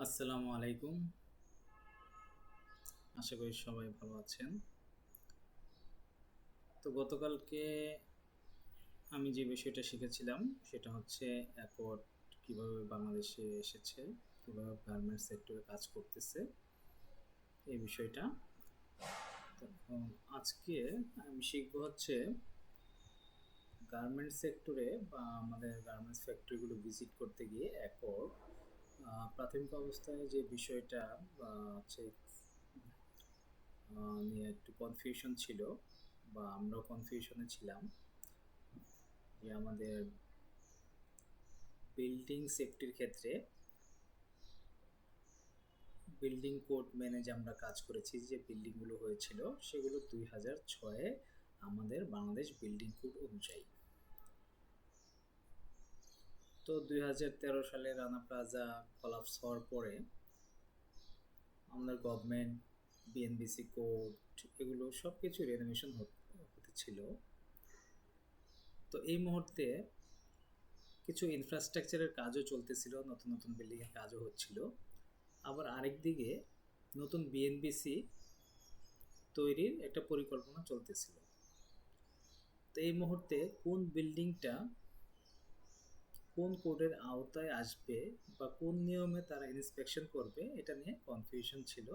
আসসালামু আলাইকুম। আশা করি সবাই ভালো আছেন। তো গতকালকে আমি যে বিষয়টা শিখেছিলাম সেটা হচ্ছে অ্যাকর্ড কিভাবে বাংলাদেশে এসেছে, কিভাবে গার্মেন্টস সেক্টরে কাজ করতেছে এই বিষয়টা। তখন আজকে আমি শিখব হচ্ছে গার্মেন্টস সেক্টরে বা আমাদের গার্মেন্টস ফ্যাক্টরিগুলো ভিজিট করতে গিয়ে অ্যাকর্ড প্রাথমিক অবস্থায় যে বিষয়টা হচ্ছে নিয়ে একটু কনফিউশন ছিল বা আমরাও কনফিউশনে ছিলাম যে আমাদের বিল্ডিং সেফটির ক্ষেত্রে বিল্ডিং কোড মেনে যে আমরা কাজ করেছি, যে বিল্ডিংগুলো হয়েছিল সেগুলো 2006-এ আমাদের বাংলাদেশ বিল্ডিং কোড অনুযায়ী। তো 2013 সালে রানা প্লাজা কলাপস হওয়ার পরে আমাদের গভর্নমেন্ট বিএনবিসি কোড এগুলো সব কিছু রেনোভেশন হতে ছিল। তো এই মুহূর্তে কিছু ইনফ্রাস্ট্রাকচারের কাজও চলতেছিল, নতুন নতুন বিল্ডিংয়ের কাজও হচ্ছিল। আবার আরেক দিকে নতুন বিএনবিসি তৈরির একটা পরিকল্পনা চলতেছিল। তো এই মুহূর্তে কোন বিল্ডিংটা কোন কোডের আওতায় আসবে বা কোন নিয়মে তারা ইন্সপেকশন করবে এটা নিয়ে কনফিউশন ছিল।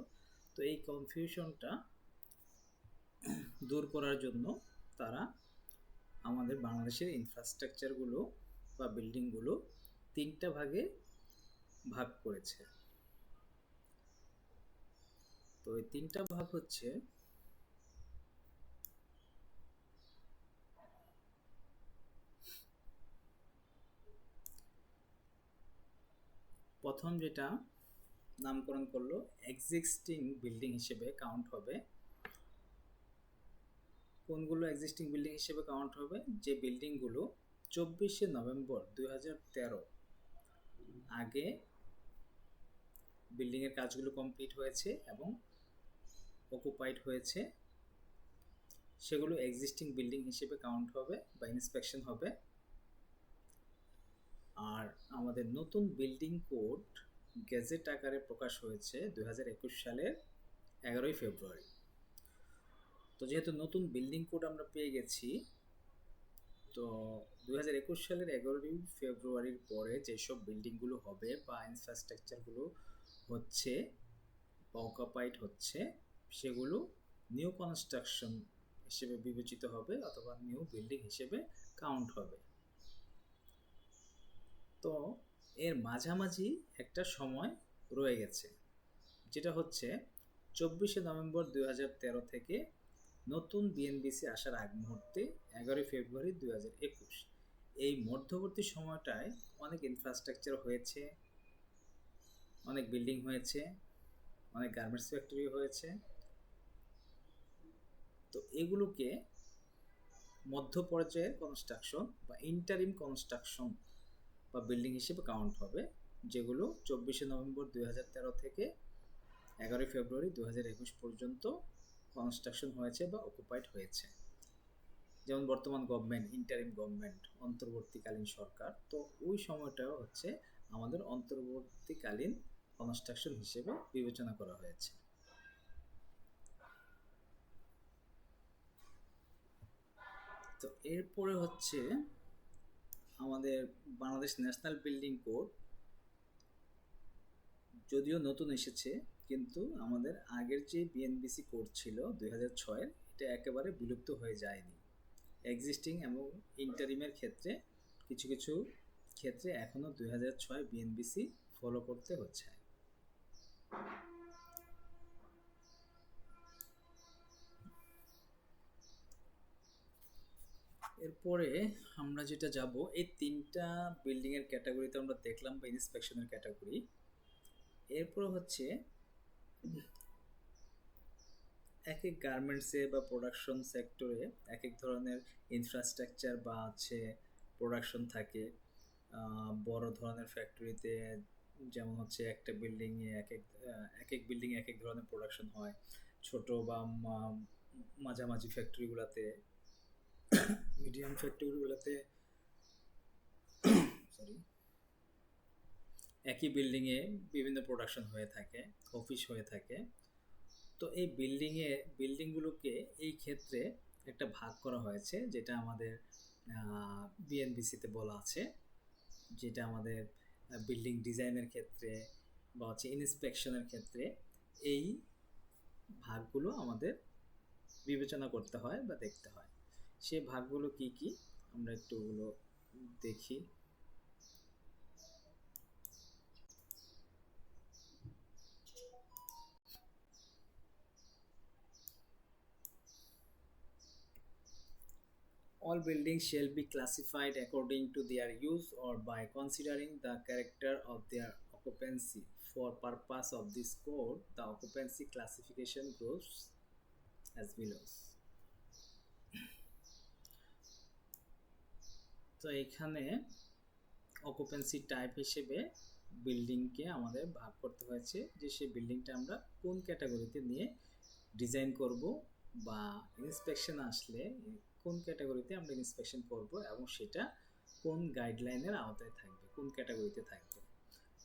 তো এই কনফিউশনটা দূর করার জন্য তারা আমাদের বাংলাদেশের ইনফ্রাস্ট্রাকচারগুলো বা বিল্ডিংগুলো তিনটা ভাগে ভাগ করেছে। তো এই তিনটা ভাগ হচ্ছে, প্রথম যেটা নামকরণ করলো এক্সিস্টিং বিল্ডিং হিসেবে কাউন্ট হবে। কোনগুলো এক্সিস্টিং বিল্ডিং হিসেবে কাউন্ট হবে? যে বিল্ডিংগুলো 24শে নভেম্বর 2013 আগে বিল্ডিংয়ের কাজগুলো কমপ্লিট হয়েছে এবং অকুপাইড হয়েছে, সেগুলো এক্সিস্টিং বিল্ডিং হিসেবে কাউন্ট হবে বা ইন্সপেকশন হবে। আর আমাদের নতুন বিল্ডিং কোড গেজেট আকারে প্রকাশ হয়েছে 2021 সালের 11ই ফেব্রুয়ারি। তো যেহেতু নতুন বিল্ডিং কোড আমরা পেয়ে গেছি, তো 2021 সালের 11ই ফেব্রুয়ারির পরে যেসব বিল্ডিংগুলো হবে বা ইনফ্রাস্ট্রাকচারগুলো হচ্ছে বা অকুপাইড হচ্ছে সেগুলো নিউ কনস্ট্রাকশন হিসেবে বিবেচিত হবে অথবা নিউ বিল্ডিং হিসেবে কাউন্ট হবে। তো এর মাঝামাঝি একটা সময় রয়ে গেছে, যেটা হচ্ছে 24শে নভেম্বর 2013 থেকে নতুন বিএনবিসি আসার আগ মুহূর্তে 11ই ফেব্রুয়ারি 2021। এই মধ্যবর্তী সময়টায় অনেক ইনফ্রাস্ট্রাকচার হয়েছে, অনেক বিল্ডিং হয়েছে, অনেক গার্মেন্টস ফ্যাক্টরি হয়েছে। তো এগুলোকে মধ্য পর্যায়ের কনস্ট্রাকশন বা ইন্টারিম কনস্ট্রাকশন বা বিল্ডিং হিসেবে কাউন্ট হবে, যেগুলো 24শে নভেম্বর 2013 থেকে 11ই ফেব্রুয়ারি 2021 পর্যন্ত কনস্ট্রাকশন হয়েছে বা অকুপাইড হয়েছে। যেমন বর্তমান গভর্নমেন্ট, ইন্টারিম গভর্নমেন্ট, অন্তর্বর্তীকালীন সরকার, তো ওই সময়টাও হচ্ছে আমাদের অন্তর্বর্তীকালীন কনস্ট্রাকশন হিসেবে বিবেচনা করা হয়েছে। তো এরপরে হচ্ছে আমাদের বাংলাদেশ ন্যাশনাল বিল্ডিং কোড, যদিও নতুন এসেছে কিন্তু আমাদের আগের যে বিএনবিসি কোড ছিল 2006-এর, এটা একেবারে বিলুপ্ত হয়ে যায়নি। এক্সিস্টিং এবং ইন্টারিমের ক্ষেত্রে কিছু কিছু ক্ষেত্রে এখনও 2006 বিএনবিসি ফলো করতে হচ্ছে। এরপরে আমরা যেটা যাব, এই তিনটা বিল্ডিংয়ের ক্যাটাগরিতে আমরা দেখলাম বা ইন্সপেকশনের ক্যাটাগরি। এরপর হচ্ছে এক এক গার্মেন্টসে বা প্রোডাকশন সেক্টরে এক এক ধরনের ইনফ্রাস্ট্রাকচার বা হচ্ছে প্রোডাকশন থাকে। বড় ধরনের ফ্যাক্টরিতে যেমন হচ্ছে একটা বিল্ডিংয়ে এক এক বিল্ডিংয়ে এক এক ধরনের প্রোডাকশন হয়। ছোট বা মাঝামাঝি ফ্যাক্টরিগুলোতে, মিডিয়াম ফ্যাক্টরিগুলোতে, সরি, একই বিল্ডিংয়ে বিভিন্ন প্রোডাকশন হয়ে থাকে, অফিস হয়ে থাকে। তো এই বিল্ডিংগুলোকে এই ক্ষেত্রে একটা ভাগ করা হয়েছে, যেটা আমাদের বিএনবিসিতে বলা আছে, যেটা আমাদের বিল্ডিং ডিজাইনের ক্ষেত্রে বা হচ্ছে ইন্সপেকশনের ক্ষেত্রে এই ভাগগুলো আমাদের বিবেচনা করতে হয় বা দেখতে হয়। সে ভাগগুলো কি কি আমরা একটু ওগুলো দেখি। All buildings shall be classified according to their use or by considering the character of their occupancy. For purpose of this code, the occupancy classification goes as below. তো এখানে অকুপেন্সি টাইপ হিসেবে বিল্ডিংকে আমাদের ভাগ করতে হয়েছে, যে সেই বিল্ডিংটা আমরা কোন ক্যাটাগরিতে নিয়ে ডিজাইন করব বা ইন্সপেকশন আসলে কোন ক্যাটাগরিতে আমরা ইন্সপেকশন করব এবং সেটা কোন গাইডলাইনের আওতায় থাকবে, কোন ক্যাটাগরিতে থাকবে।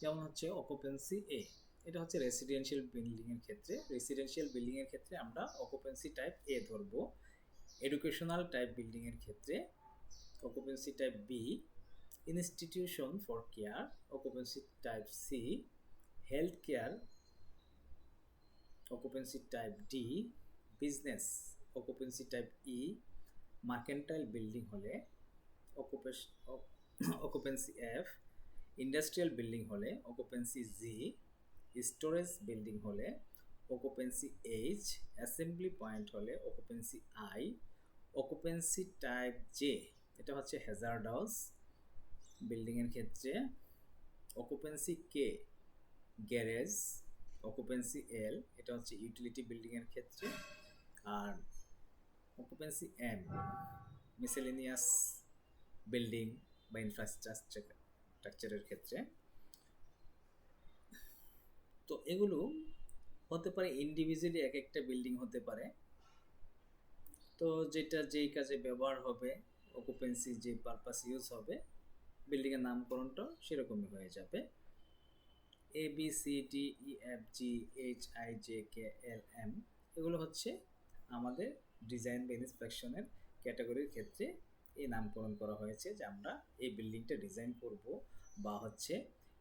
যেমন হচ্ছে অকুপেন্সি এ, এটা হচ্ছে রেসিডেন্সিয়াল বিল্ডিংয়ের ক্ষেত্রে। রেসিডেন্সিয়াল বিল্ডিংয়ের ক্ষেত্রে আমরা অকুপেন্সি টাইপ এ ধরব। এডুকেশনাল টাইপ বিল্ডিংয়ের ক্ষেত্রে occupancy type B, institution for care, occupancy type C, healthcare, occupancy type D, business, occupancy type E, mercantile building হলে occupancy F, industrial building হলে occupancy Z, storage building হলে occupancy H, assembly point হলে occupancy I, occupancy type J, এটা হচ্ছে hazardous বিল্ডিংয়ের ক্ষেত্রে, occupancy কে garage, occupancy এল এটা হচ্ছে ইউটিলিটি বিল্ডিংয়ের ক্ষেত্রে, আর অকুপেন্সি এম মিসেলেনিয়াস বিল্ডিং বা ইনফ্রাস্ট্রাকচারের ক্ষেত্রে। তো এগুলো হতে পারে ইন্ডিভিজুয়ালি এক একটা বিল্ডিং হতে পারে, তো যেটা যেই কাজে ব্যবহার হবে, অকুপেন্সি যে পারপাস ইউজ হবে, বিল্ডিংয়ের নামকরণটা সেরকমই হয়ে যাবে। A B C D E F G H I J K L M এগুলো হচ্ছে আমাদের ডিজাইন বা ইন্সপেকশনের ক্যাটাগরির ক্ষেত্রে এই নামকরণ করা হয়েছে, যে আমরা এই বিল্ডিংটা ডিজাইন করব বা হচ্ছে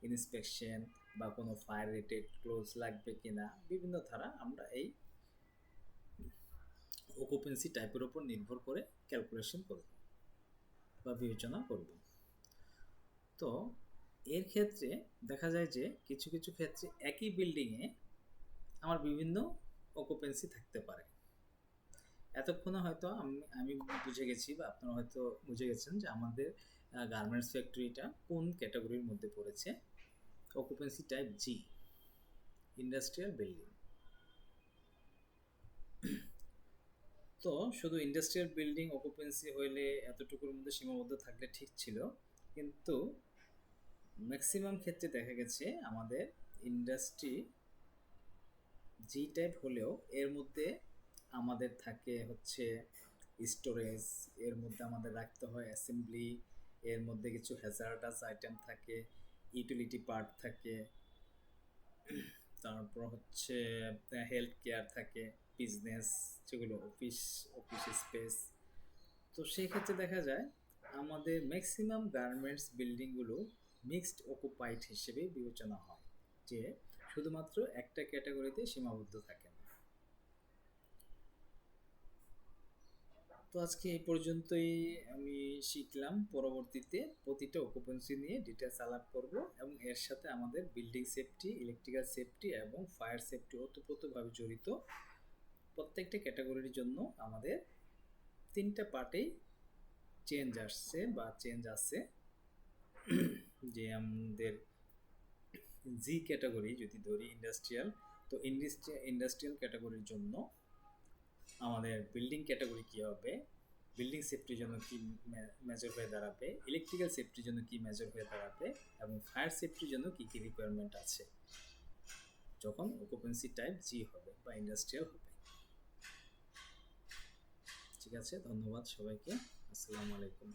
ইন্সপেকশন বা কোনো ফায়ার রেটেড ক্লোজ লাগবে কিনা, বিভিন্ন ধারা আমরা এই অকুপেন্সি টাইপের উপর নির্ভর করে ক্যালকুলেশন করব বা বিবেচনা করব। তো এর ক্ষেত্রে দেখা যায় যে কিছু কিছু ক্ষেত্রে একই বিল্ডিংয়ে আমার বিভিন্ন অকুপেন্সি থাকতে পারে। এতক্ষণে হয়তো আমি বুঝে গেছি বা আপনারা হয়তো বুঝে গেছেন যে আমাদের গার্মেন্টস ফ্যাক্টরিটা কোন ক্যাটাগরির মধ্যে পড়েছে। অকুপেন্সি টাইপ জি, ইন্ডাস্ট্রিয়াল বিল্ডিং। তো শুধু ইন্ডাস্ট্রিয়াল বিল্ডিং অকুপেন্সি হইলে এতটুকুর মধ্যে সীমাবদ্ধ থাকলে ঠিক ছিল, কিন্তু ম্যাক্সিমাম ক্ষেত্রে দেখা গেছে আমাদের ইন্ডাস্ট্রি জি টাইপ হলেও এর মধ্যে আমাদের থাকে হচ্ছে স্টোরেজ, এর মধ্যে আমাদের রাখতে হয় অ্যাসেম্বলি, এর মধ্যে কিছু হ্যাজার্ডাস আইটেম থাকে, ইউটিলিটি পার্ট থাকে, তারপর হচ্ছে হেলথ কেয়ার থাকে, বিজনেস যেগুলো অফিস স্পেস। তো সেই ক্ষেত্রে দেখা যায় আমাদের ম্যাক্সিমাম গার্মেন্টস বিল্ডিংগুলো মিক্সড অকুপাইড হিসেবে বিবেচনা হয়, যে শুধুমাত্র একটা ক্যাটাগরিতে সীমাবদ্ধ থাকে না। তো আজকে এই পর্যন্তই আমি শিখলাম। পরবর্তীতে প্রতিটা অকুপেন্সি নিয়ে ডিটেলস আলাপ করব এবং এর সাথে আমাদের বিল্ডিং সেফটি, ইলেকট্রিক্যাল সেফটি এবং ফায়ার সেফটি ওতপ্রোতভাবে জড়িত। প্রত্যেকটা ক্যাটাগরির জন্য আমাদের 3টা পার্টেই চেঞ্জ আসছে বা চেঞ্জ আছে। যে আমাদের জি ক্যাটাগরি যদি ধরি ইন্ডাস্ট্রিয়াল, তো ইন্ডাস্ট্রিয়াল ক্যাটাগরির জন্য আমাদের বিল্ডিং ক্যাটাগরি কী হবে, বিল্ডিং সেফটির জন্য কী মেজর হয়ে দাঁড়াবে, ইলেকট্রিক্যাল সেফটির জন্য কী মেজর হয়ে দাঁড়াবে এবং ফায়ার সেফটির জন্য কী কী রিকোয়ারমেন্ট আছে যখন অকুপেন্সি টাইপ জি হবে বা ইন্ডাস্ট্রিয়াল হবে। ঠিক আছে, ধন্যবাদ সবাইকে। আসসালামু আলাইকুম।